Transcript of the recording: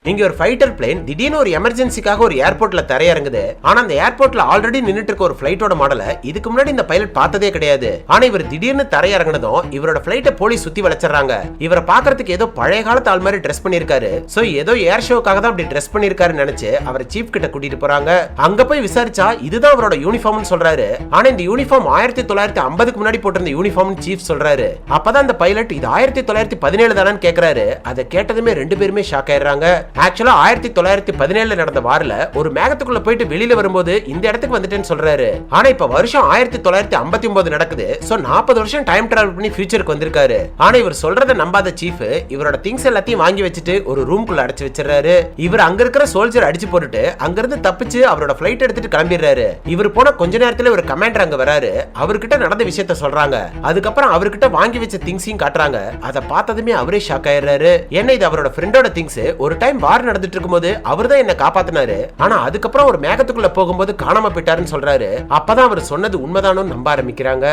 இங்க ஒரு fighter plane திடீர்னு ஒரு எமர்ஜென்சிக்காக ஒரு ஏர்போர்ட்ல தரையிறங்குது. ஆனா அந்த ஏர்போர்ட்ல ஆல்ரெடி நின்னுட்டு இருக்க ஒரு பிளைட்டோட மாடல இதுக்கு முன்னாடி இந்த பைலட் பார்த்ததே கிடையாது. ஆனா இவர் திடீர்னு தரையிறங்கினதும் இவரோட பிளைட்டை போலீஸ் சுத்தி வளைச்சறாங்க. இவரை பாக்குறதுக்கு ஏதோ பழைய காலத்து ஆள் மாதிரி ட்ரெஸ் பண்ணிருக்காரு. சோ ஏதோ ஏர் ஷோக்காக தான் அப்படி ட்ரெஸ் பண்ணிருக்காருன்னு நினைச்சு அவரை சீஃப் கிட்ட கூட்டிட்டு போறாங்க. அங்க போய் விசாரிச்சா இதுதான் அவரோட யூனிஃபார்ம்னு சொல்றாரு. ஆனா இந்த யூனிஃபார்ம் 1950க்கு முன்னாடி போட்டிருந்த யூனிஃபார்ம்னு சீஃப் சொல்றாரு. அப்பதான் அந்த பைலட் இது 1917 தானன்னு கேக்குறாரு. அதை கேட்டதுமே ரெண்டு பேருமே ஷாக் ஆயிடுறாங்க. ஆக்சுவலா 1917ல நடந்த வார்ல ஒரு மேகத்துக்குள்ள போயிட்டு வெளியில வரும்போது இந்த இடத்துக்கு வந்துட்டேன்னு சொல்றாரு. ஆனா இப்ப வருஷம் 1959 நடக்குது. சோ 40 வருஷம் டைம் டிராவல் பண்ணி ஃபியூச்சருக்கு வந்திருக்காரு. ஆனா இவர் சொல்றத நம்பாத சீஃப் இவரோட திங்ஸ் எல்லாத்தையும் வாங்கி வச்சுட்டு ஒரு ரூம்குள்ள அடைச்சு வச்சிடறாரு. இவர் அங்க இருக்கிற சோல்ஜர் அடிச்சு போட்டுட்டு அங்கிருந்து தப்பிச்சு அவரோட பிளைட் எடுத்துட்டு கிளம்பிடுறாரு. இவர் போன கொஞ்ச நேரத்துல ஒரு கமாண்டர் அங்க வராரு. அவர்கிட்ட நடந்த விஷயத்த சொல்றாங்க. அதுக்கப்புறம் அவர்கிட்ட வாங்கி வச்ச திங்ஸையும் காட்டுறாங்க. அதை பார்த்ததுமே அவரே ஷாக் ஆயிடுறாரு. என்ன இது அவரோட ஃப்ரெண்டோட திங்ஸ். ஒரு டைம் வார் நடந்துட்டு இருக்கும்போது அவர்தான் என்ன காப்பாத்தினாரு. ஆனா அதுக்கப்புறம் ஒரு மேகத்துக்குள்ள போகும்போது காணாம போயிட்டாருன்னு சொல்றாரு. அப்பதான் அவர் சொன்னது உண்மைதானு நம்ப ஆரம்பிக்கிறாங்க.